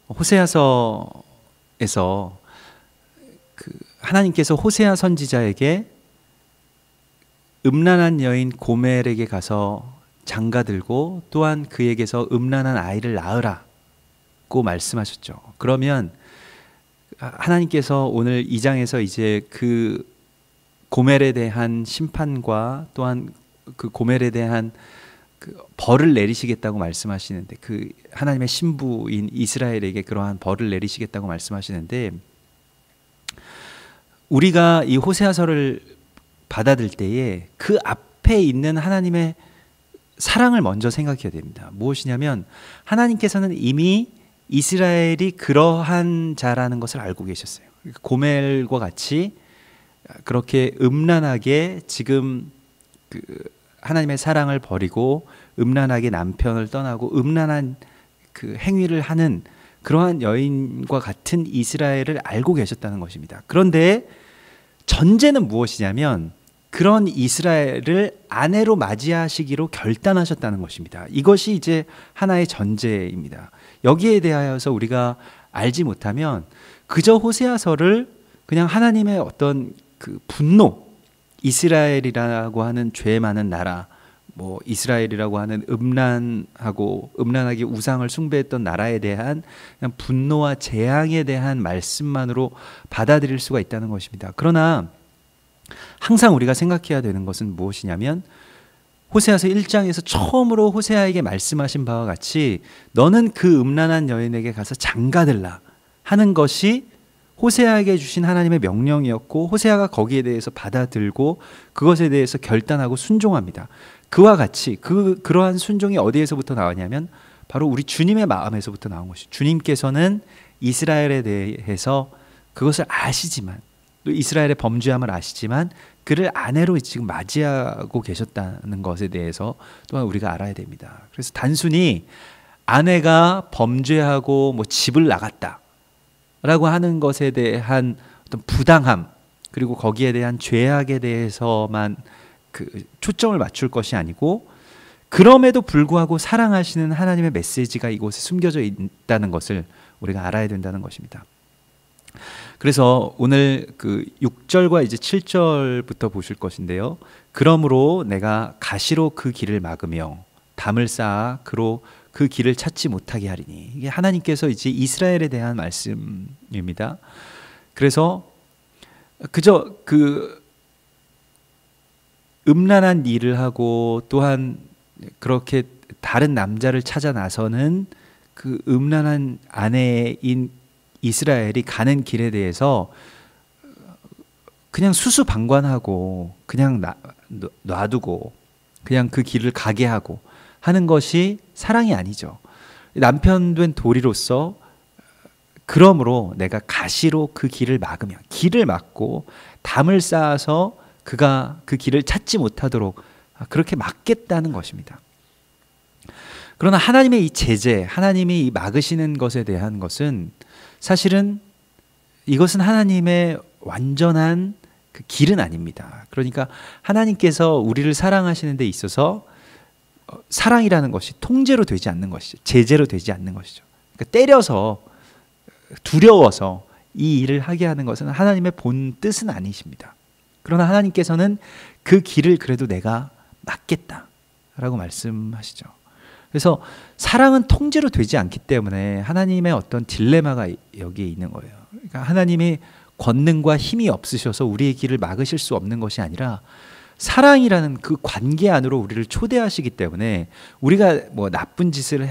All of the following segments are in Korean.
호세아서에서 하나님께서 호세아 선지자에게 음란한 여인 고멜에게 가서 장가들고 또한 그에게서 음란한 아이를 낳으라고 말씀하셨죠. 그러면 하나님께서 오늘 2장에서 이제 그 고멜에 대한 심판과 또한 그 고멜에 대한 그 벌을 내리시겠다고 말씀하시는데, 그 하나님의 신부인 이스라엘에게 그러한 벌을 내리시겠다고 말씀하시는데, 우리가 이 호세아서를 받아들일 때에 그 앞에 있는 하나님의 사랑을 먼저 생각해야 됩니다. 무엇이냐면 하나님께서는 이미 이스라엘이 그러한 자라는 것을 알고 계셨어요. 고멜과 같이 그렇게 음란하게 지금 그 하나님의 사랑을 버리고 음란하게 남편을 떠나고 음란한 그 행위를 하는 그러한 여인과 같은 이스라엘을 알고 계셨다는 것입니다. 그런데 전제는 무엇이냐면 그런 이스라엘을 아내로 맞이하시기로 결단하셨다는 것입니다. 이것이 이제 하나의 전제입니다. 여기에 대하여서 우리가 알지 못하면 그저 호세아서를 그냥 하나님의 어떤 그 분노, 이스라엘이라고 하는 죄 많은 나라, 뭐 이스라엘이라고 하는 음란하게 우상을 숭배했던 나라에 대한 그냥 분노와 재앙에 대한 말씀만으로 받아들일 수가 있다는 것입니다. 그러나 항상 우리가 생각해야 되는 것은 무엇이냐면 호세아서 1장에서 처음으로 호세아에게 말씀하신 바와 같이 너는 그 음란한 여인에게 가서 장가들라 하는 것이 호세아에게 주신 하나님의 명령이었고, 호세아가 거기에 대해서 받아들고 그것에 대해서 결단하고 순종합니다. 그와 같이 그러한 순종이 어디에서부터 나왔냐면 바로 우리 주님의 마음에서부터 나온 것이죠. 주님께서는 이스라엘에 대해서 그것을 아시지만, 또 이스라엘의 범죄함을 아시지만 그를 아내로 지금 맞이하고 계셨다는 것에 대해서 또한 우리가 알아야 됩니다. 그래서 단순히 아내가 범죄하고 뭐 집을 나갔다 라고 하는 것에 대한 어떤 부당함, 그리고 거기에 대한 죄악에 대해서만 그 초점을 맞출 것이 아니고, 그럼에도 불구하고 사랑하시는 하나님의 메시지가 이곳에 숨겨져 있다는 것을 우리가 알아야 된다는 것입니다. 그래서 오늘 그 6절과 이제 7절부터 보실 것인데요. 그러므로 내가 가시로 그 길을 막으며 담을 쌓아 그로 그 길을 찾지 못하게 하리니. 이게 하나님께서 이제 이스라엘에 대한 말씀입니다. 그래서 그저 그 음란한 일을 하고 또한 그렇게 다른 남자를 찾아 나서는 그 음란한 아내인 이스라엘이 가는 길에 대해서 그냥 수수방관하고 그냥 놔두고 그냥 그 길을 가게 하고 하는 것이 사랑이 아니죠. 남편 된 도리로서 그러므로 내가 가시로 그 길을 막으며, 길을 막고 담을 쌓아서 그가 그 길을 찾지 못하도록 그렇게 막겠다는 것입니다. 그러나 하나님의 이 제재, 하나님이 이 막으시는 것에 대한 것은 사실은 이것은 하나님의 완전한 그 길은 아닙니다. 그러니까 하나님께서 우리를 사랑하시는 데 있어서 사랑이라는 것이 통제로 되지 않는 것이죠. 제재로 되지 않는 것이죠. 그러니까 때려서 두려워서 이 일을 하게 하는 것은 하나님의 본 뜻은 아니십니다. 그러나 하나님께서는 그 길을 그래도 내가 막겠다라고 말씀하시죠. 그래서 사랑은 통제로 되지 않기 때문에 하나님의 어떤 딜레마가 여기에 있는 거예요. 그러니까 하나님의 권능과 힘이 없으셔서 우리의 길을 막으실 수 없는 것이 아니라 사랑이라는 그 관계 안으로 우리를 초대하시기 때문에 우리가 뭐 나쁜 짓을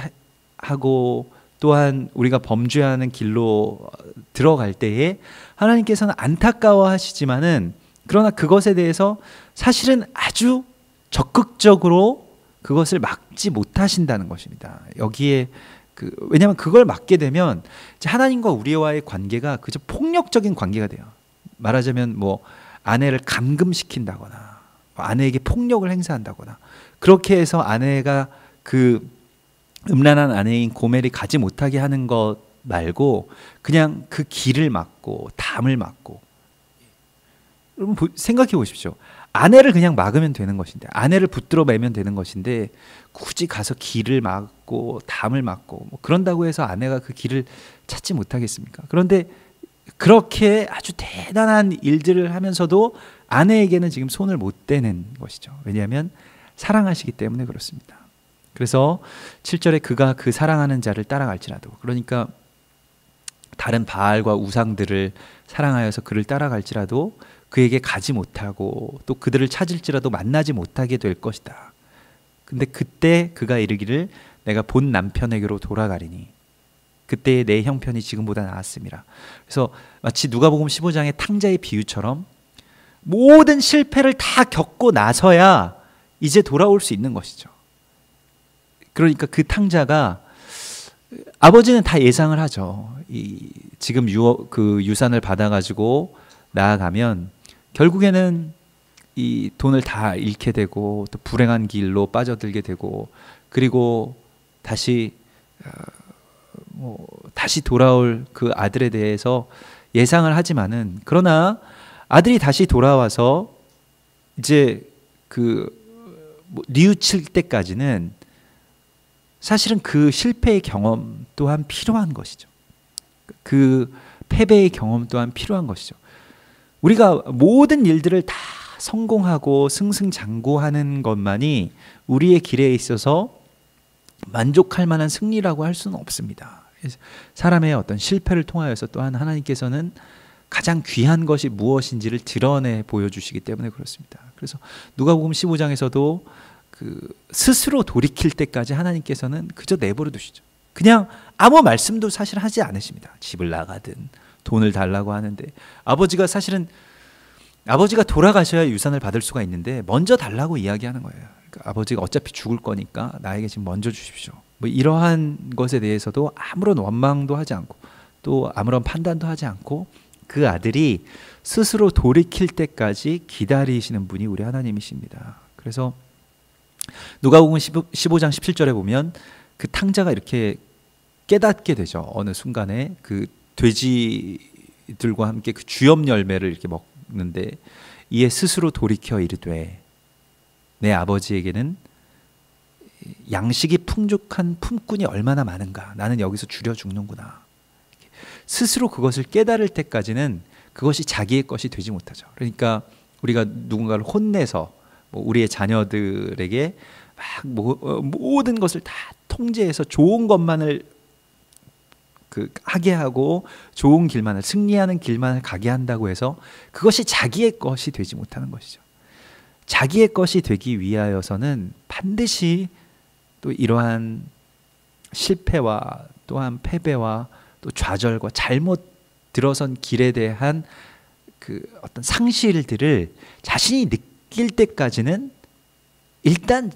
하고 또한 우리가 범죄하는 길로 들어갈 때에 하나님께서는 안타까워하시지만은, 그러나 그것에 대해서 사실은 아주 적극적으로 그것을 막지 못하신다는 것입니다. 여기에 왜냐하면 그걸 막게 되면 하나님과 우리와의 관계가 그저 폭력적인 관계가 돼요. 말하자면 뭐 아내를 감금시킨다거나 아내에게 폭력을 행사한다거나, 그렇게 해서 아내가 그 음란한 아내인 고멜이 가지 못하게 하는 것 말고 그냥 그 길을 막고 담을 막고. 여러분 생각해 보십시오. 아내를 그냥 막으면 되는 것인데, 아내를 붙들어 매면 되는 것인데, 굳이 가서 길을 막고 담을 막고 뭐 그런다고 해서 아내가 그 길을 찾지 못하겠습니까? 그런데 그렇게 아주 대단한 일들을 하면서도 아내에게는 지금 손을 못 대는 것이죠. 왜냐하면 사랑하시기 때문에 그렇습니다. 그래서 7절에 그가 그 사랑하는 자를 따라갈지라도, 그러니까 다른 바알과 우상들을 사랑하여서 그를 따라갈지라도 그에게 가지 못하고 또 그들을 찾을지라도 만나지 못하게 될 것이다. 근데 그때 그가 이르기를 내가 본 남편에게로 돌아가리니 그때의 내 형편이 지금보다 나았음이라. 그래서 마치 누가복음 15장의 탕자의 비유처럼 모든 실패를 다 겪고 나서야 이제 돌아올 수 있는 것이죠. 그러니까 그 탕자가, 아버지는 다 예상을 하죠. 지금 그 유산을 받아가지고 나아가면 결국에는 이 돈을 다 잃게 되고 또 불행한 길로 빠져들게 되고, 그리고 다시 다시 돌아올 그 아들에 대해서 예상을 하지만은, 그러나 아들이 다시 돌아와서 이제 뉘우칠 때까지는 사실은 그 실패의 경험 또한 필요한 것이죠. 그 패배의 경험 또한 필요한 것이죠. 우리가 모든 일들을 다 성공하고 승승장구하는 것만이 우리의 길에 있어서 만족할 만한 승리라고 할 수는 없습니다. 사람의 어떤 실패를 통하여서 또한 하나님께서는 가장 귀한 것이 무엇인지를 드러내 보여주시기 때문에 그렇습니다. 그래서 누가복음 15장에서도 스스로 돌이킬 때까지 하나님께서는 그저 내버려 두시죠. 그냥 아무 말씀도 사실 하지 않으십니다. 집을 나가든 돈을 달라고 하는데, 아버지가 돌아가셔야 유산을 받을 수가 있는데 먼저 달라고 이야기하는 거예요. 그러니까 아버지가 어차피 죽을 거니까 나에게 지금 먼저 주십시오. 뭐 이러한 것에 대해서도 아무런 원망도 하지 않고 또 아무런 판단도 하지 않고 그 아들이 스스로 돌이킬 때까지 기다리시는 분이 우리 하나님이십니다. 그래서 누가복음 15장 17절에 보면 그 탕자가 이렇게 깨닫게 되죠. 어느 순간에 그 돼지들과 함께 그 주엽 열매를 이렇게 먹는데, 이에 스스로 돌이켜 이르되 내 아버지에게는 양식이 풍족한 품꾼이 얼마나 많은가, 나는 여기서 줄여 죽는구나. 스스로 그것을 깨달을 때까지는 그것이 자기의 것이 되지 못하죠. 그러니까 우리가 누군가를 혼내서 우리의 자녀들에게 막 모든 것을 다 통제해서 좋은 것만을 하게 하고 좋은 길만을, 승리하는 길만을 가게 한다고 해서 그것이 자기의 것이 되지 못하는 것이죠. 자기의 것이 되기 위하여서는 반드시 또 이러한 실패와 또한 패배와 또 좌절과 잘못 들어선 길에 대한 그 어떤 상실들을 자신이 느낄 때까지는 일단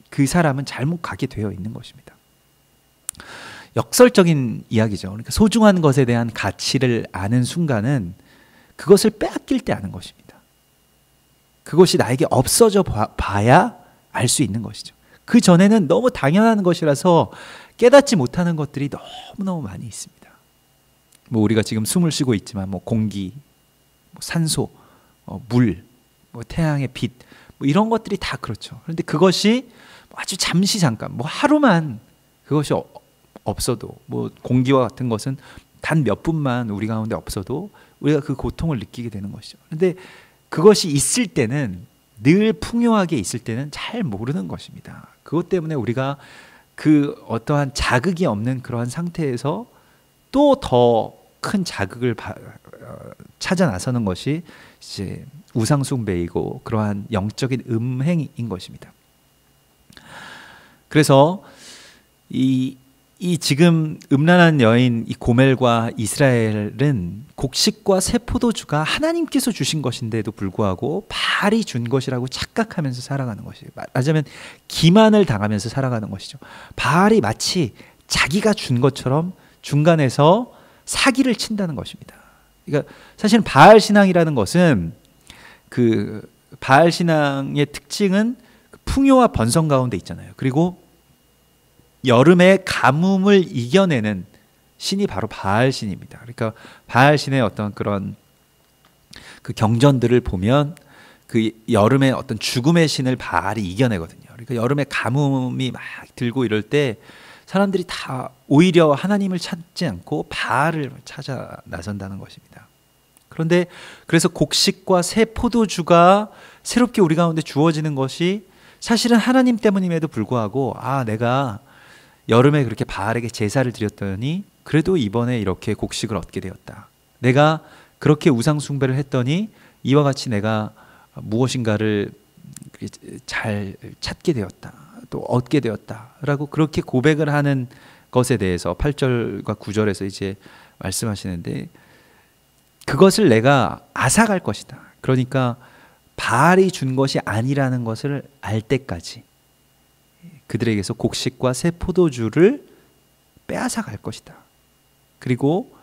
그 사람은 잘못 가게 되어 있는 것입니다. 역설적인 이야기죠. 그러니까 소중한 것에 대한 가치를 아는 순간은 그것을 빼앗길 때 아는 것입니다. 그것이 나에게 없어져 봐야 알 수 있는 것이죠. 그 전에는 너무 당연한 것이라서 깨닫지 못하는 것들이 너무너무 많이 있습니다. 우리가 지금 숨을 쉬고 있지만 공기, 산소, 물, 태양의 빛, 이런 것들이 다 그렇죠. 그런데 그것이 아주 잠시 잠깐, 하루만 그것이 없어도, 공기와 같은 것은 단 몇 분만 우리 가운데 없어도 우리가 그 고통을 느끼게 되는 것이죠. 그런데 그것이 있을 때는, 늘 풍요하게 있을 때는 잘 모르는 것입니다. 그것 때문에 우리가 그 어떠한 자극이 없는 그러한 상태에서 또 더 큰 자극을 찾아 나서는 것이 이제 우상숭배이고 그러한 영적인 음행인 것입니다. 그래서 이 지금 음란한 여인 이 고멜과 이스라엘은 곡식과 새 포도주가 하나님께서 주신 것인데도 불구하고 바알이 준 것이라고 착각하면서 살아가는 것이에요. 말하자면 기만을 당하면서 살아가는 것이죠. 바알이 마치 자기가 준 것처럼 중간에서 사기를 친다는 것입니다. 그러니까 사실 바알 신앙이라는 것은, 그 바알 신앙의 특징은 풍요와 번성 가운데 있잖아요. 그리고 여름의 가뭄을 이겨내는 신이 바로 바알 신입니다. 그러니까 바알 신의 어떤 그런 그 경전들을 보면 그 여름에 어떤 죽음의 신을 바알이 이겨내거든요. 그러니까 여름에 가뭄이 막 들고 이럴 때 사람들이 다 오히려 하나님을 찾지 않고 바알을 찾아 나선다는 것입니다. 그런데 그래서 곡식과 새 포도주가 새롭게 우리 가운데 주어지는 것이 사실은 하나님 때문임에도 불구하고 내가 여름에 그렇게 바알에게 제사를 드렸더니 그래도 이번에 이렇게 곡식을 얻게 되었다. 내가 그렇게 우상 숭배를 했더니 이와 같이 내가 무엇인가를 잘 찾게 되었다. 또 얻게 되었다라고 그렇게 고백을 하는 것에 대해서 8절과 9절에서 이제 말씀하시는데, 그것을 내가 앗아갈 것이다. 그러니까 바알이 준 것이 아니라는 것을 알 때까지 그들에게서 곡식과 새 포도주를 빼앗아 갈 것이다. 그리고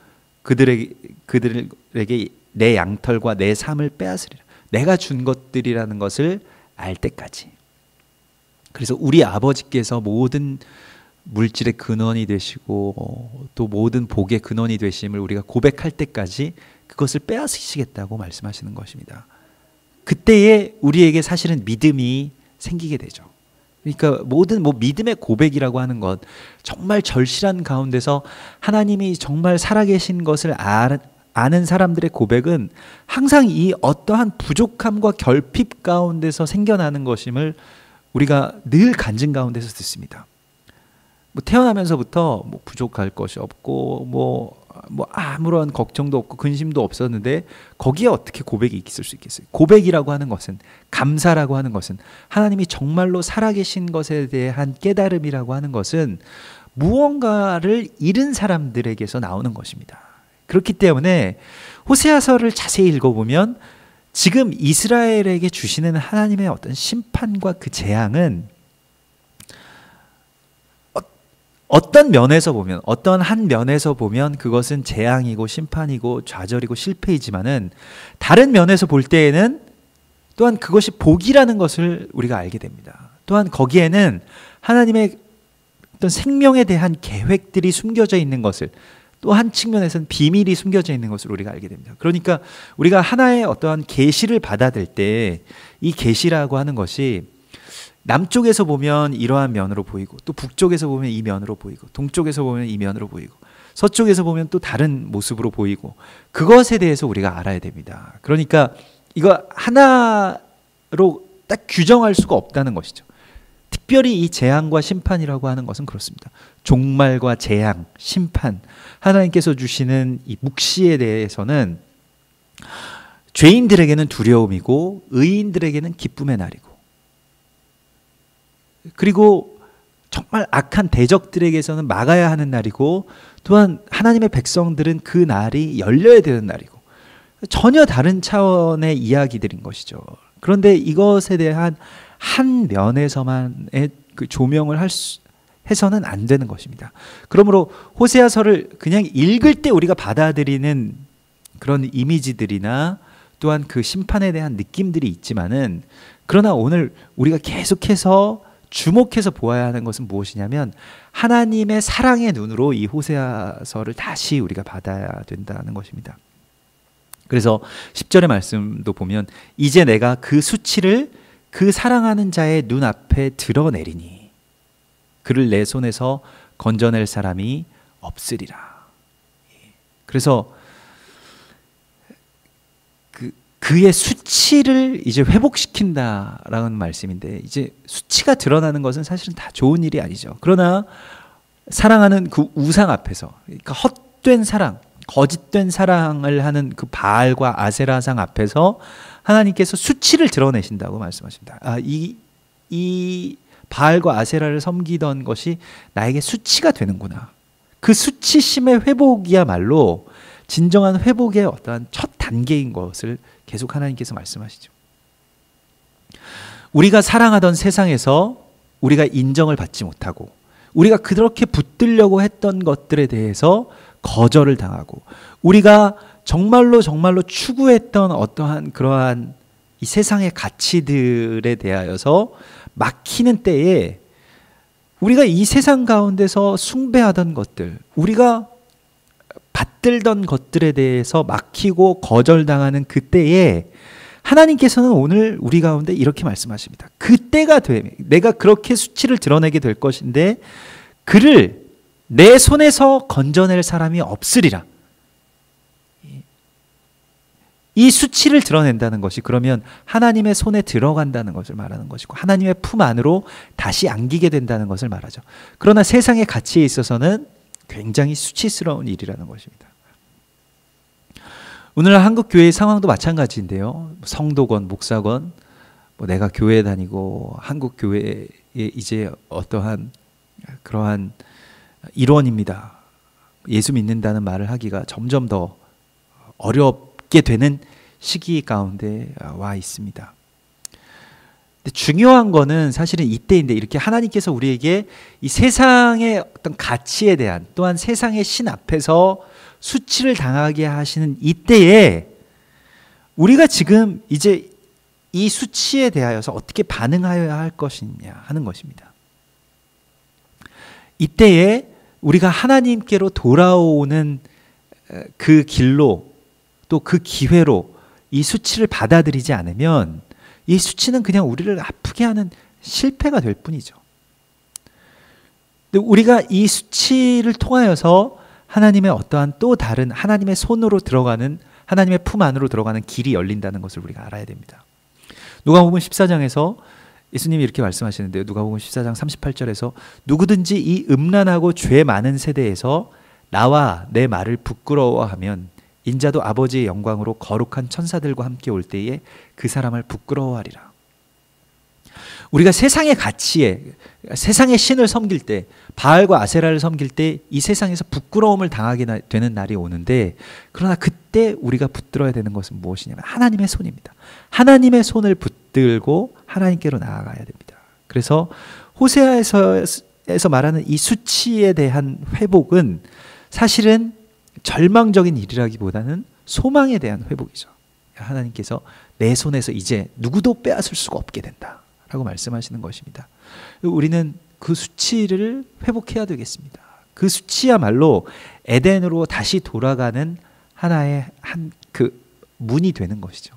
그들에게 내 양털과 내 삶을 빼앗으리라. 내가 준 것들이라는 것을 알 때까지. 그래서 우리 아버지께서 모든 물질의 근원이 되시고 또 모든 복의 근원이 되심을 우리가 고백할 때까지 그것을 빼앗으시겠다고 말씀하시는 것입니다. 그때에 우리에게 사실은 믿음이 생기게 되죠. 그러니까 모든 믿음의 고백이라고 하는 것, 정말 절실한 가운데서 하나님이 정말 살아계신 것을 아는 사람들의 고백은 항상 이 어떠한 부족함과 결핍 가운데서 생겨나는 것임을 우리가 늘 간증 가운데서 듣습니다. 태어나면서부터 부족할 것이 없고 아무런 걱정도 없고 근심도 없었는데 거기에 어떻게 고백이 있을 수 있겠어요? 고백이라고 하는 것은, 감사라고 하는 것은, 하나님이 정말로 살아계신 것에 대한 깨달음이라고 하는 것은 무언가를 잃은 사람들에게서 나오는 것입니다. 그렇기 때문에 호세아서를 자세히 읽어보면 지금 이스라엘에게 주시는 하나님의 어떤 심판과 그 재앙은 어떤 면에서 보면, 어떤 한 면에서 보면 그것은 재앙이고 심판이고 좌절이고 실패이지만은 다른 면에서 볼 때에는 또한 그것이 복이라는 것을 우리가 알게 됩니다. 또한 거기에는 하나님의 어떤 생명에 대한 계획들이 숨겨져 있는 것을, 또 한 측면에서는 비밀이 숨겨져 있는 것을 우리가 알게 됩니다. 그러니까 우리가 하나의 어떠한 계시를 받아들 때 이 계시라고 하는 것이 남쪽에서 보면 이러한 면으로 보이고, 또 북쪽에서 보면 이 면으로 보이고, 동쪽에서 보면 이 면으로 보이고, 서쪽에서 보면 또 다른 모습으로 보이고, 그것에 대해서 우리가 알아야 됩니다. 그러니까 이거 하나로 딱 규정할 수가 없다는 것이죠. 특별히 이 재앙과 심판이라고 하는 것은 그렇습니다. 종말과 재앙, 심판, 하나님께서 주시는 이 묵시에 대해서는 죄인들에게는 두려움이고 의인들에게는 기쁨의 날이고, 그리고 정말 악한 대적들에게서는 막아야 하는 날이고, 또한 하나님의 백성들은 그 날이 열려야 되는 날이고, 전혀 다른 차원의 이야기들인 것이죠. 그런데 이것에 대한 한 면에서만의 그 조명을 해서는 안 되는 것입니다. 그러므로 호세아서를 그냥 읽을 때 우리가 받아들이는 그런 이미지들이나 또한 그 심판에 대한 느낌들이 있지만은, 그러나 오늘 우리가 계속해서 주목해서 보아야 하는 것은 무엇이냐면 하나님의 사랑의 눈으로 이 호세아서를 다시 우리가 받아야 된다는 것입니다. 그래서 10절의 말씀도 보면 이제 내가 그 수치를 그 사랑하는 자의 눈앞에 드러내리니 그를 내 손에서 건져낼 사람이 없으리라. 그래서 그의 수치를 이제 회복시킨다라는 말씀인데, 이제 수치가 드러나는 것은 사실은 다 좋은 일이 아니죠. 그러나 사랑하는 그 우상 앞에서, 그러니까 헛된 사랑, 거짓된 사랑을 하는 그 바알과 아세라상 앞에서 하나님께서 수치를 드러내신다고 말씀하십니다. 이 바알과 아세라를 섬기던 것이 나에게 수치가 되는구나. 그 수치심의 회복이야말로 진정한 회복의 어떠한 첫 단계인 것을 계속 하나님께서 말씀하시죠. 우리가 사랑하던 세상에서 우리가 인정을 받지 못하고, 우리가 그렇게 붙들려고 했던 것들에 대해서 거절을 당하고, 우리가 정말로 추구했던 어떠한 그러한 이 세상의 가치들에 대하여서 막히는 때에 우리가 이 세상 가운데서 숭배하던 것들, 우리가 받들던 것들에 대해서 막히고 거절당하는 그때에 하나님께서는 오늘 우리 가운데 이렇게 말씀하십니다. 그때가 되면 내가 그렇게 수치를 드러내게 될 것인데 그를 내 손에서 건져낼 사람이 없으리라. 이 수치를 드러낸다는 것이 그러면 하나님의 손에 들어간다는 것을 말하는 것이고 하나님의 품 안으로 다시 안기게 된다는 것을 말하죠. 그러나 세상의 가치에 있어서는 굉장히 수치스러운 일이라는 것입니다. 오늘날 한국 교회의 상황도 마찬가지인데요. 성도건, 목사건, 내가 교회 다니고 한국 교회에 이제 어떠한 그러한 일원입니다. 예수 믿는다는 말을 하기가 점점 더 어렵게 되는 시기 가운데 와 있습니다. 근데 중요한 거는 사실은 이때인데 이렇게 하나님께서 우리에게 이 세상의 어떤 가치에 대한 또한 세상의 신 앞에서 수치를 당하게 하시는 이때에 우리가 지금 이제 이 수치에 대하여서 어떻게 반응하여야 할 것이냐 하는 것입니다. 이때에 우리가 하나님께로 돌아오는 그 길로 또 그 기회로 이 수치를 받아들이지 않으면 이 수치는 그냥 우리를 아프게 하는 실패가 될 뿐이죠. 근데 우리가 이 수치를 통하여서 하나님의 어떠한 또 다른 하나님의 손으로 들어가는 하나님의 품 안으로 들어가는 길이 열린다는 것을 우리가 알아야 됩니다. 누가복음 14장에서 예수님이 이렇게 말씀하시는데요. 누가복음 14장 38절에서 누구든지 이 음란하고 죄 많은 세대에서 나와 내 말을 부끄러워하면 인자도 아버지의 영광으로 거룩한 천사들과 함께 올 때에 그 사람을 부끄러워하리라. 우리가 세상의 가치에 세상의 신을 섬길 때 바알과 아세라를 섬길 때 이 세상에서 부끄러움을 당하게 되는 날이 오는데 그러나 그때 우리가 붙들어야 되는 것은 무엇이냐면 하나님의 손입니다. 하나님의 손을 붙들고 하나님께로 나아가야 됩니다. 그래서 호세아에서 말하는 이 수치에 대한 회복은 사실은 절망적인 일이라기보다는 소망에 대한 회복이죠. 하나님께서 내 손에서 이제 누구도 빼앗을 수가 없게 된다 라고 말씀하시는 것입니다. 우리는 그 수치를 회복해야 되겠습니다. 그 수치야말로 에덴으로 다시 돌아가는 하나의 그 문이 되는 것이죠.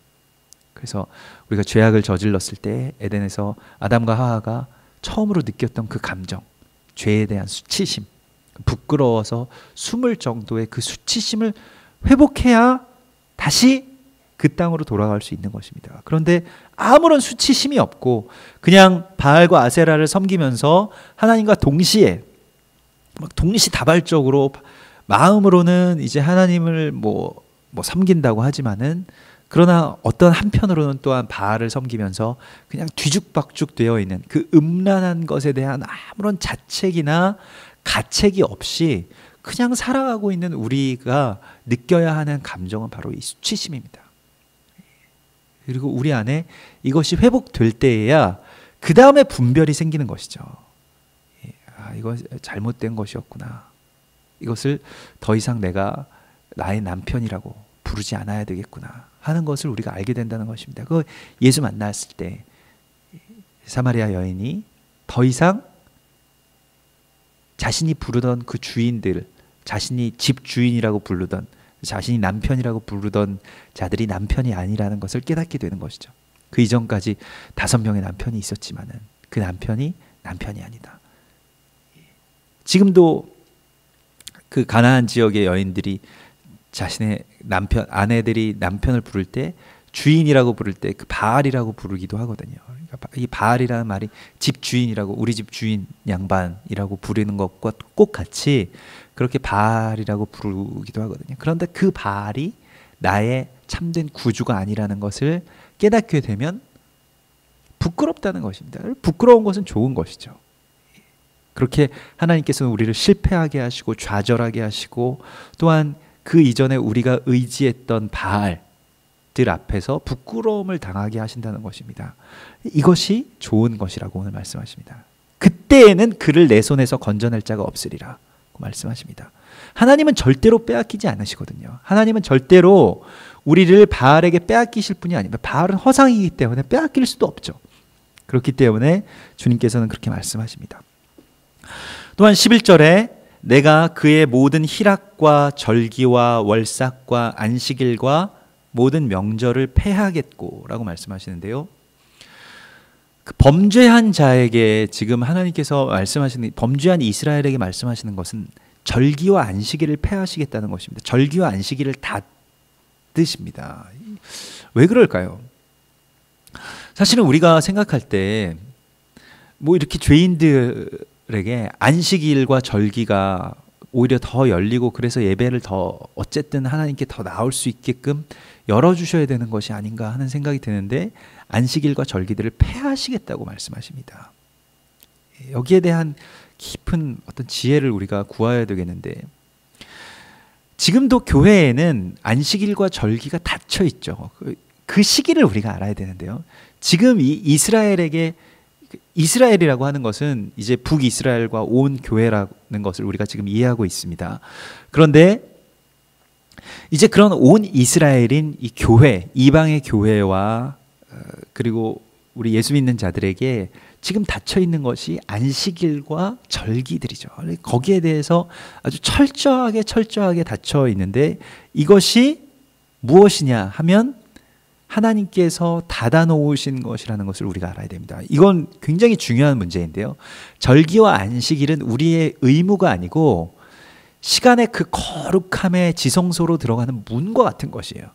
그래서 우리가 죄악을 저질렀을 때 에덴에서 아담과 하와가 처음으로 느꼈던 그 감정, 죄에 대한 수치심, 부끄러워서 숨을 정도의 그 수치심을 회복해야 다시 그 땅으로 돌아갈 수 있는 것입니다. 그런데 아무런 수치심이 없고 그냥 바알과 아세라를 섬기면서 하나님과 동시에 막 동시다발적으로 마음으로는 이제 하나님을 뭐 섬긴다고 하지만은 그러나 어떤 한편으로는 또한 바알을 섬기면서 그냥 뒤죽박죽 되어 있는 그 음란한 것에 대한 아무런 자책이나 가책이 없이 그냥 살아가고 있는 우리가 느껴야 하는 감정은 바로 이 수치심입니다. 그리고 우리 안에 이것이 회복될 때에야 그 다음에 분별이 생기는 것이죠. 이거 잘못된 것이었구나. 이것을 더 이상 내가 나의 남편이라고 부르지 않아야 되겠구나 하는 것을 우리가 알게 된다는 것입니다. 그 예수 만났을 때 사마리아 여인이 더 이상 자신이 부르던 그 주인들, 자신이 집 주인이라고 부르던 자신이 남편이라고 부르던 자들이 남편이 아니라는 것을 깨닫게 되는 것이죠. 그 이전까지 5명의 남편이 있었지만은 그 남편이 남편이 아니다. 지금도 그 가나안 지역의 여인들이 자신의 아내들이 남편을 부를 때 주인이라고 부를 때 그 바알이라고 부르기도 하거든요. 그러니까 이 바알이라는 말이 집 주인이라고 우리 집 주인 양반이라고 부르는 것과 꼭 같이 그렇게 바알이라고 부르기도 하거든요. 그런데 그 바알이 나의 참된 구주가 아니라는 것을 깨닫게 되면 부끄럽다는 것입니다. 부끄러운 것은 좋은 것이죠. 그렇게 하나님께서는 우리를 실패하게 하시고 좌절하게 하시고 또한 그 이전에 우리가 의지했던 바알들 앞에서 부끄러움을 당하게 하신다는 것입니다. 이것이 좋은 것이라고 오늘 말씀하십니다. 그때에는 그를 내 손에서 건져낼 자가 없으리라 말씀하십니다. 하나님은 절대로 빼앗기지 않으시거든요. 하나님은 절대로 우리를 바알에게 빼앗기실 분이 아닙니다. 바알은 허상이기 때문에 빼앗길 수도 없죠. 그렇기 때문에 주님께서는 그렇게 말씀하십니다. 또한 11절에 내가 그의 모든 희락과 절기와 월삭과 안식일과 모든 명절을 폐하겠고 라고 말씀하시는데요. 그 범죄한 자에게 지금 하나님께서 말씀하시는, 범죄한 이스라엘에게 말씀하시는 것은 절기와 안식일을 폐하시겠다는 것입니다. 절기와 안식일을 닫으십니다. 왜 그럴까요? 사실은 우리가 생각할 때 뭐 이렇게 죄인들에게 안식일과 절기가 오히려 더 열리고 그래서 예배를 더 어쨌든 하나님께 더 나올 수 있게끔 열어주셔야 되는 것이 아닌가 하는 생각이 드는데, 안식일과 절기들을 폐하시겠다고 말씀하십니다. 여기에 대한 깊은 어떤 지혜를 우리가 구해야 되겠는데, 지금도 교회에는 안식일과 절기가 닫혀 있죠. 그 시기를 우리가 알아야 되는데요. 지금 이 이스라엘에게, 이스라엘이라고 하는 것은 이제 북이스라엘과 온 교회라는 것을 우리가 지금 이해하고 있습니다. 그런데 이제 그런 온 이스라엘인 이 교회, 이방의 교회와 그리고 우리 예수 믿는 자들에게 지금 닫혀 있는 것이 안식일과 절기들이죠. 거기에 대해서 아주 철저하게 닫혀 있는데, 이것이 무엇이냐 하면 하나님께서 닫아 놓으신 것이라는 것을 우리가 알아야 됩니다. 이건 굉장히 중요한 문제인데요. 절기와 안식일은 우리의 의무가 아니고 시간의 그 거룩함의 지성소로 들어가는 문과 같은 것이에요.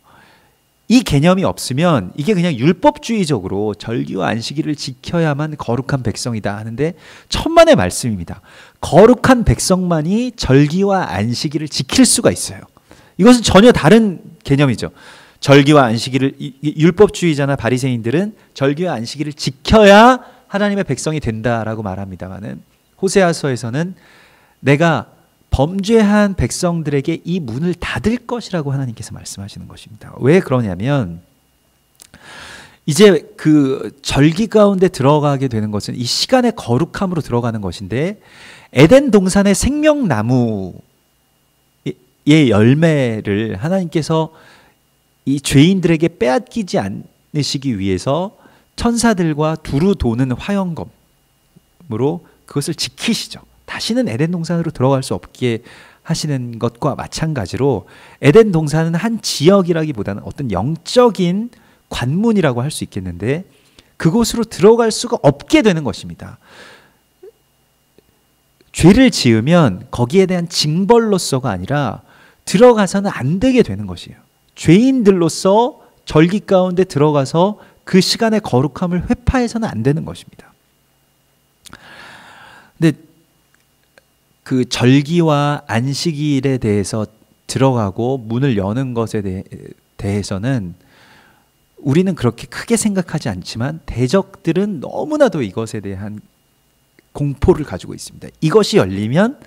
이 개념이 없으면 이게 그냥 율법주의적으로 절기와 안식일을 지켜야만 거룩한 백성이다 하는데, 천만의 말씀입니다. 거룩한 백성만이 절기와 안식일을 지킬 수가 있어요. 이것은 전혀 다른 개념이죠. 절기와 안식일을, 율법주의자나 바리새인들은 절기와 안식일을 지켜야 하나님의 백성이 된다라고 말합니다만은, 호세아서에서는 내가 범죄한 백성들에게 이 문을 닫을 것이라고 하나님께서 말씀하시는 것입니다. 왜 그러냐면, 이제 그 절기 가운데 들어가게 되는 것은 이 시간의 거룩함으로 들어가는 것인데, 에덴 동산의 생명나무의 열매를 하나님께서 이 죄인들에게 빼앗기지 않으시기 위해서 천사들과 두루 도는 화영검으로 그것을 지키시죠. 다시는 에덴 동산으로 들어갈 수 없게 하시는 것과 마찬가지로, 에덴 동산은 한 지역이라기보다는 어떤 영적인 관문이라고 할 수 있겠는데, 그곳으로 들어갈 수가 없게 되는 것입니다. 죄를 지으면 거기에 대한 징벌로서가 아니라 들어가서는 안 되게 되는 것이에요. 죄인들로서 절기 가운데 들어가서 그 시간의 거룩함을 회파해서는 안 되는 것입니다. 근데 그 절기와 안식일에 대해서 들어가고 문을 여는 것에 대해서는 우리는 그렇게 크게 생각하지 않지만, 대적들은 너무나도 이것에 대한 공포를 가지고 있습니다. 이것이 열리면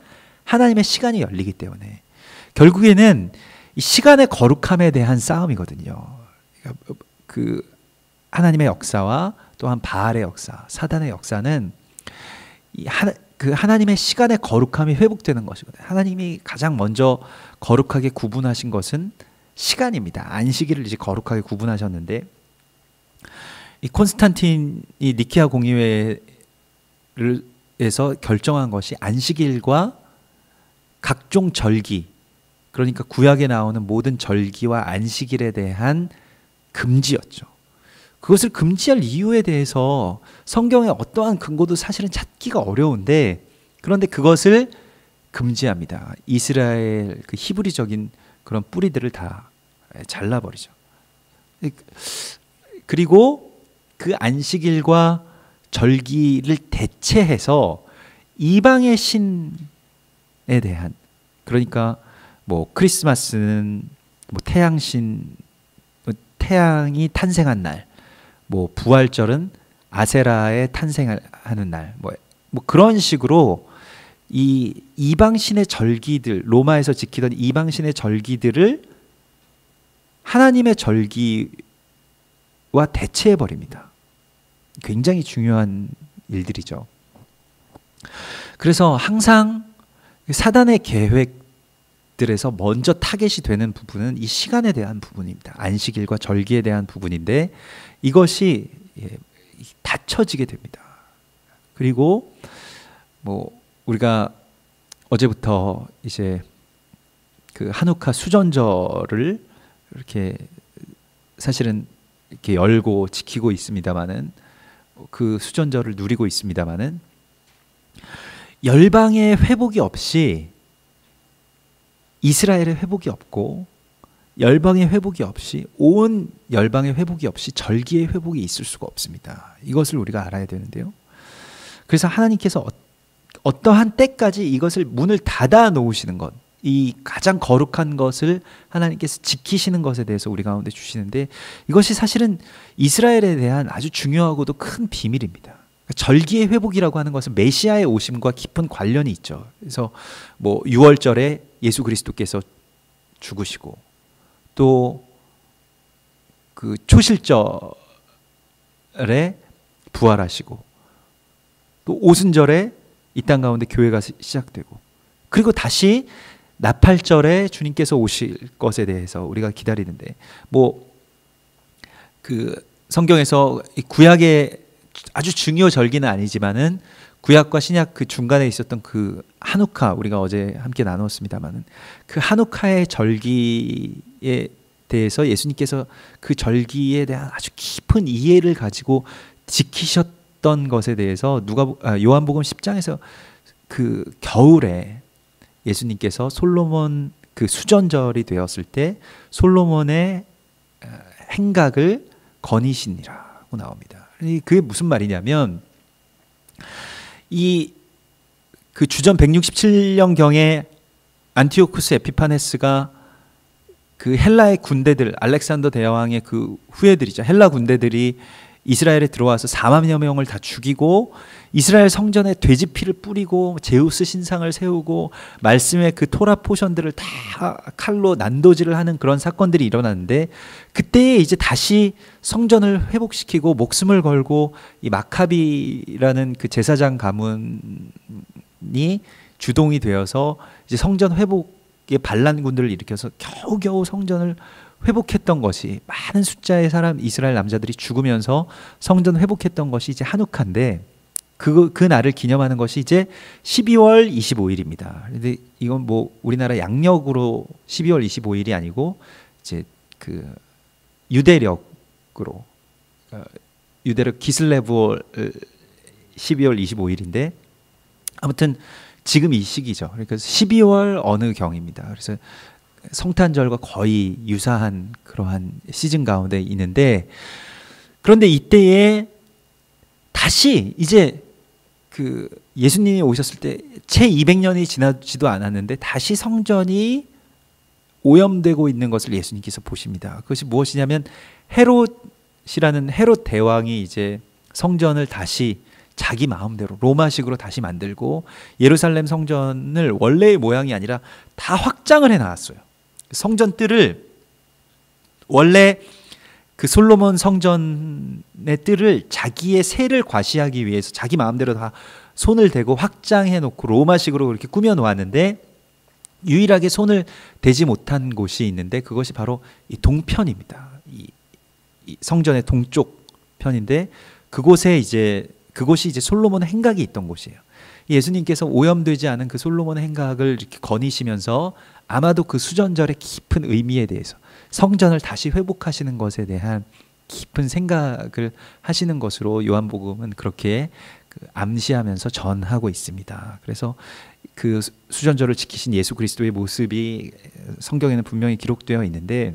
하나님의 시간이 열리기 때문에 결국에는 이 시간의 거룩함에 대한 싸움이거든요. 그 하나님의 역사와 또한 바알의 역사, 사단의 역사는 그 하나님의 시간의 거룩함이 회복되는 것이거든요. 하나님이 가장 먼저 거룩하게 구분하신 것은 시간입니다. 안식일을 이제 거룩하게 구분하셨는데, 이 콘스탄틴이 니케아 공의회에서 결정한 것이 안식일과 각종 절기, 그러니까 구약에 나오는 모든 절기와 안식일에 대한 금지였죠. 그것을 금지할 이유에 대해서 성경의 어떠한 근거도 사실은 찾기가 어려운데, 그런데 그것을 금지합니다. 이스라엘 그 히브리적인 그런 뿌리들을 다 잘라버리죠. 그리고 그 안식일과 절기를 대체해서 이방의 신에 대한, 그러니까 뭐 크리스마스는 뭐 태양신, 태양이 탄생한 날, 뭐 부활절은 아세라의 탄생하는 날, 뭐 그런 식으로 이 이방신의 절기들, 로마에서 지키던 이방신의 절기들을 하나님의 절기와 대체해 버립니다. 굉장히 중요한 일들이죠. 그래서 항상 사단의 계획들에서 먼저 타겟이 되는 부분은 이 시간에 대한 부분입니다. 안식일과 절기에 대한 부분인데, 이것이 닫혀지게 됩니다. 그리고 뭐 우리가 어제부터 이제 그 한우카 수전절을 이렇게 사실은 이렇게 열고 지키고 있습니다마는, 그 수전절을 누리고 있습니다마는, 열방의 회복이 없이, 이스라엘의 회복이 없고 열방의 회복이 없이, 온 열방의 회복이 없이 절기의 회복이 있을 수가 없습니다. 이것을 우리가 알아야 되는데요. 그래서 하나님께서 어떠한 때까지 이것을 문을 닫아 놓으시는 것, 이 가장 거룩한 것을 하나님께서 지키시는 것에 대해서 우리 가운데 주시는데, 이것이 사실은 이스라엘에 대한 아주 중요하고도 큰 비밀입니다. 절기의 회복이라고 하는 것은 메시아의 오심과 깊은 관련이 있죠. 그래서 뭐 6월절에 예수 그리스도께서 죽으시고, 또 그 초실절에 부활하시고, 또 오순절에 이 땅 가운데 교회가 시작되고, 그리고 다시 나팔절에 주님께서 오실 것에 대해서 우리가 기다리는데, 뭐 그 성경에서 이 구약의 아주 중요 절기는 아니지만은 구약과 신약 그 중간에 있었던 그 한우카, 우리가 어제 함께 나눴습니다만은, 그 한우카의 절기에 대해서 예수님께서 그 절기에 대한 아주 깊은 이해를 가지고 지키셨던 것에 대해서 요한복음 10장에서 그 겨울에 예수님께서 솔로몬 그 수전절이 되었을 때 솔로몬의 행각을 거니시니라고 나옵니다. 그게 무슨 말이냐면, 이 그 주전 167년경에 안티오쿠스 에피파네스가 그 헬라의 군대들, 알렉산더 대왕의 그 후예들이죠, 헬라 군대들이 이스라엘에 들어와서 4만여 명을 다 죽이고, 이스라엘 성전에 돼지 피를 뿌리고, 제우스 신상을 세우고, 말씀의 그 토라 포션들을 다 칼로 난도질을 하는 그런 사건들이 일어났는데, 그때에 이제 다시 성전을 회복시키고 목숨을 걸고, 이 마카비라는 그 제사장 가문이 주동이 되어서 이제 성전 회복의 반란군들을 일으켜서 겨우겨우 성전을 회복했던 것이, 많은 숫자의 사람 이스라엘 남자들이 죽으면서 성전 회복했던 것이 이제 한우카인데, 그 날을 기념하는 것이 이제 12월 25일입니다. 근데 이건 뭐 우리나라 양력으로 12월 25일이 아니고 이제 그 유대력으로, 유대력 기슬레브월 12월 25일인데, 아무튼 지금 이 시기죠. 그러니까 12월 어느 경입니다. 그래서 성탄절과 거의 유사한 그러한 시즌 가운데 있는데, 그런데 이때에 다시 이제 그 예수님이 오셨을 때 채 200년이 지나지도 않았는데 다시 성전이 오염되고 있는 것을 예수님께서 보십니다. 그것이 무엇이냐면, 헤롯이라는 헤롯 대왕이 이제 성전을 다시 자기 마음대로 로마식으로 다시 만들고, 예루살렘 성전을 원래의 모양이 아니라 다 확장을 해놨어요. 성전 뜰을, 원래 그 솔로몬 성전의 뜰을 자기의 세를 과시하기 위해서 자기 마음대로 다 손을 대고 확장해 놓고 로마식으로 그렇게 꾸며 놓았는데, 유일하게 손을 대지 못한 곳이 있는데, 그것이 바로 이 동편입니다. 이 성전의 동쪽 편인데, 그곳이 이제 솔로몬의 행각이 있던 곳이에요. 예수님께서 오염되지 않은 그 솔로몬의 행각을 이렇게 거니시면서 아마도 그 수전절의 깊은 의미에 대해서, 성전을 다시 회복하시는 것에 대한 깊은 생각을 하시는 것으로 요한복음은 그렇게 암시하면서 전하고 있습니다. 그래서 그 수전절을 지키신 예수 그리스도의 모습이 성경에는 분명히 기록되어 있는데,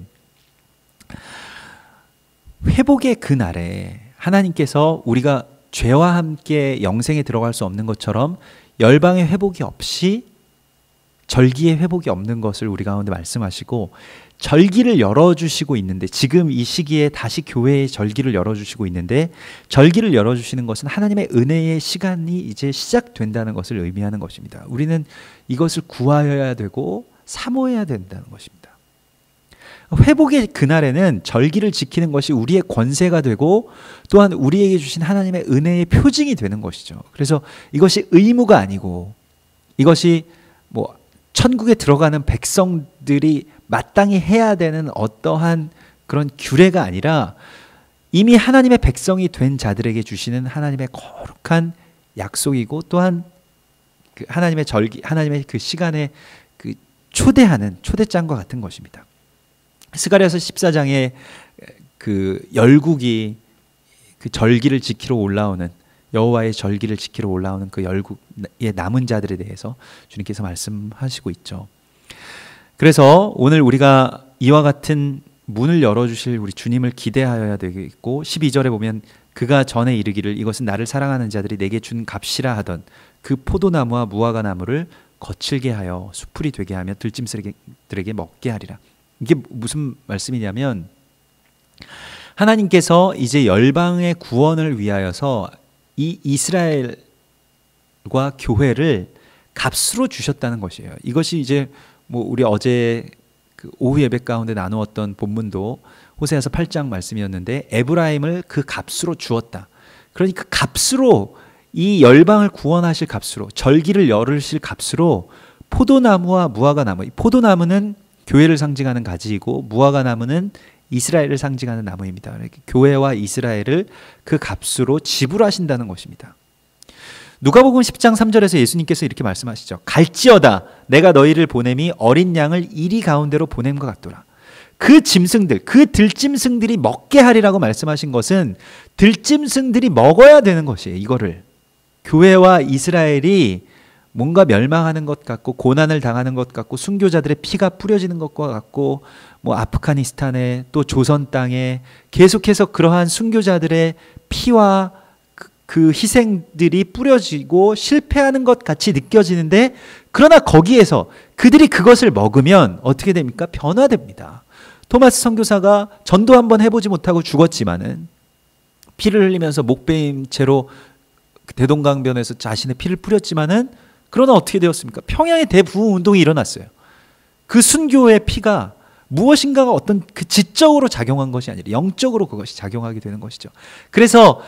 회복의 그 날에 하나님께서 우리가 죄와 함께 영생에 들어갈 수 없는 것처럼 열방의 회복이 없이 절기의 회복이 없는 것을 우리 가운데 말씀하시고, 절기를 열어주시고 있는데, 지금 이 시기에 다시 교회의 절기를 열어주시고 있는데, 절기를 열어주시는 것은 하나님의 은혜의 시간이 이제 시작된다는 것을 의미하는 것입니다. 우리는 이것을 구하여야 되고 사모해야 된다는 것입니다. 회복의 그날에는 절기를 지키는 것이 우리의 권세가 되고, 또한 우리에게 주신 하나님의 은혜의 표징이 되는 것이죠. 그래서 이것이 의무가 아니고, 이것이 뭐 천국에 들어가는 백성들이 마땅히 해야 되는 어떠한 그런 규례가 아니라, 이미 하나님의 백성이 된 자들에게 주시는 하나님의 거룩한 약속이고, 또한 그 하나님의 절기, 하나님의 그 시간에 그 초대하는 초대장과 같은 것입니다. 스가랴서 14장에 그 열국이 그 절기를 지키러 올라오는, 여호와의 절기를 지키러 올라오는 그 열국의 남은 자들에 대해서 주님께서 말씀하시고 있죠. 그래서 오늘 우리가 이와 같은 문을 열어주실 우리 주님을 기대하여야 되겠고, 12절에 보면 그가 전에 이르기를 이것은 나를 사랑하는 자들이 내게 준 값이라 하던 그 포도나무와 무화과나무를 거칠게 하여 수풀이 되게 하며 들짐승들에게 먹게 하리라. 이게 무슨 말씀이냐면, 하나님께서 이제 열방의 구원을 위하여서 이 이스라엘과 교회를 값으로 주셨다는 것이에요. 이것이 이제 뭐 우리 어제 그 오후 예배 가운데 나누었던 본문도 호세아서 8장 말씀이었는데, 에브라임을 그 값으로 주었다. 그러니까 값으로, 이 열방을 구원하실 값으로, 절기를 열으실 값으로 포도나무와 무화과나무, 포도나무는 교회를 상징하는 가지이고 무화과나무는 이스라엘을 상징하는 나무입니다. 교회와 이스라엘을 그 값으로 지불하신다는 것입니다. 누가복음 10장 3절에서 예수님께서 이렇게 말씀하시죠. 갈지어다 내가 너희를 보냄이 어린 양을 이리 가운데로 보냄과 같도라. 그 짐승들, 그 들짐승들이 먹게 하리라고 말씀하신 것은 들짐승들이 먹어야 되는 것이에요. 이거를 교회와 이스라엘이 뭔가 멸망하는 것 같고 고난을 당하는 것 같고 순교자들의 피가 뿌려지는 것과 같고, 뭐 아프가니스탄에 또 조선 땅에 계속해서 그러한 순교자들의 피와 그 희생들이 뿌려지고 실패하는 것 같이 느껴지는데, 그러나 거기에서 그들이 그것을 먹으면 어떻게 됩니까? 변화됩니다. 토마스 선교사가 전도 한번 해보지 못하고 죽었지만은 피를 흘리면서 목베인 채로 대동강변에서 자신의 피를 뿌렸지만은, 그러나 어떻게 되었습니까? 평양의 대부흥 운동이 일어났어요. 그 순교의 피가 무엇인가가 어떤 그 지적으로 작용한 것이 아니라 영적으로 그것이 작용하게 되는 것이죠. 그래서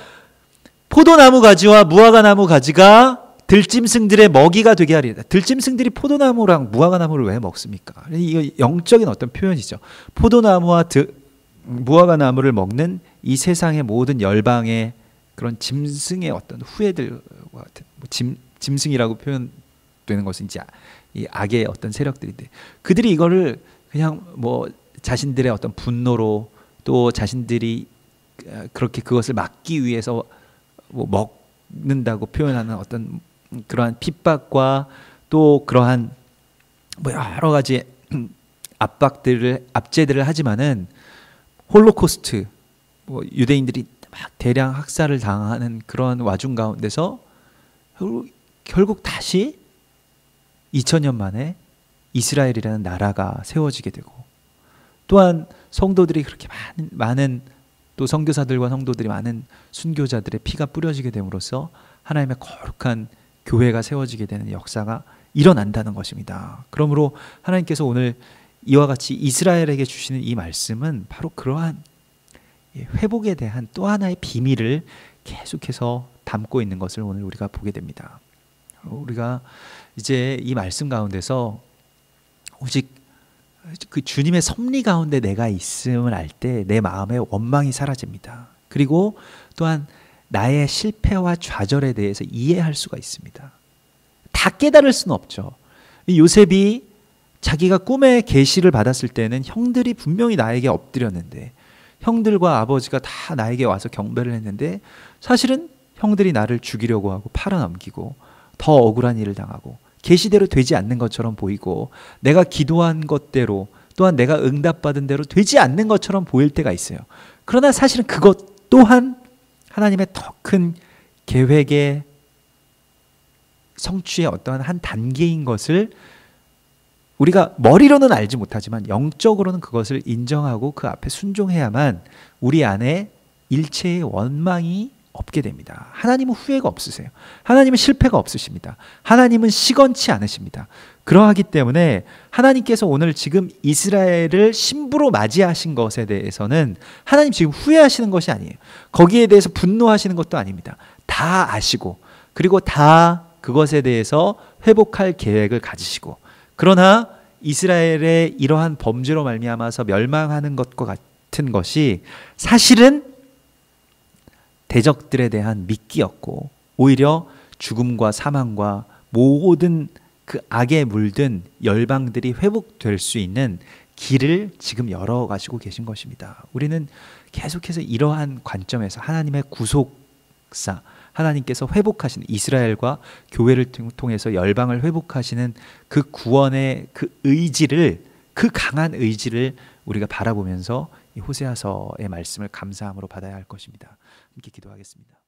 포도나무 가지와 무화과나무 가지가 들짐승들의 먹이가 되게 하리라. 들짐승들이 포도나무랑 무화과나무를 왜 먹습니까? 이거 영적인 어떤 표현이죠. 포도나무와 무화과나무를 먹는 이 세상의 모든 열방의 그런 짐승의 어떤 후예들과 같은, 짐승이라고 표현되는 것은 이제 이 악의 어떤 세력들인데, 그들이 이거를 그냥 뭐 자신들의 어떤 분노로, 또 자신들이 그렇게 그것을 막기 위해서 뭐 먹는다고 표현하는 어떤 그러한 핍박과 또 그러한 뭐 여러 가지 압제들을 하지만은, 홀로코스트, 뭐 유대인들이 막 대량 학살을 당하는 그런 와중 가운데서 결국 다시 2000년 만에 이스라엘이라는 나라가 세워지게 되고, 또한 성도들이 그렇게 많은 또 선교사들과 성도들이 많은 순교자들의 피가 뿌려지게 됨으로써 하나님의 거룩한 교회가 세워지게 되는 역사가 일어난다는 것입니다. 그러므로 하나님께서 오늘 이와 같이 이스라엘에게 주시는 이 말씀은 바로 그러한 회복에 대한 또 하나의 비밀을 계속해서 담고 있는 것을 오늘 우리가 보게 됩니다. 우리가 이제 이 말씀 가운데서 오직 그 주님의 섭리 가운데 내가 있음을 알 때 내 마음의 원망이 사라집니다. 그리고 또한 나의 실패와 좌절에 대해서 이해할 수가 있습니다. 다 깨달을 수는 없죠. 요셉이 자기가 꿈의 계시를 받았을 때는 형들이 분명히 나에게 엎드렸는데, 형들과 아버지가 다 나에게 와서 경배를 했는데, 사실은 형들이 나를 죽이려고 하고 팔아넘기고 더 억울한 일을 당하고 계시대로 되지 않는 것처럼 보이고, 내가 기도한 것대로 또한 내가 응답받은 대로 되지 않는 것처럼 보일 때가 있어요. 그러나 사실은 그것 또한 하나님의 더 큰 계획의 성취의 어떠한 한 단계인 것을 우리가 머리로는 알지 못하지만 영적으로는 그것을 인정하고 그 앞에 순종해야만 우리 안에 일체의 원망이 없게 됩니다. 하나님은 후회가 없으세요. 하나님은 실패가 없으십니다. 하나님은 시건치 않으십니다. 그러하기 때문에 하나님께서 오늘 지금 이스라엘을 신부로 맞이하신 것에 대해서는 하나님 지금 후회하시는 것이 아니에요. 거기에 대해서 분노하시는 것도 아닙니다. 다 아시고, 그리고 다 그것에 대해서 회복할 계획을 가지시고, 그러나 이스라엘의 이러한 범죄로 말미암아서 멸망하는 것과 같은 것이 사실은 대적들에 대한 미끼였고, 오히려 죽음과 사망과 모든 그 악에 물든 열방들이 회복될 수 있는 길을 지금 열어 가시고 계신 것입니다. 우리는 계속해서 이러한 관점에서 하나님의 구속사, 하나님께서 회복하시는 이스라엘과 교회를 통해서 열방을 회복하시는 그 구원의 그 의지를, 그 강한 의지를 우리가 바라보면서 이 호세아서의 말씀을 감사함으로 받아야 할 것입니다. 함께 기도하겠습니다.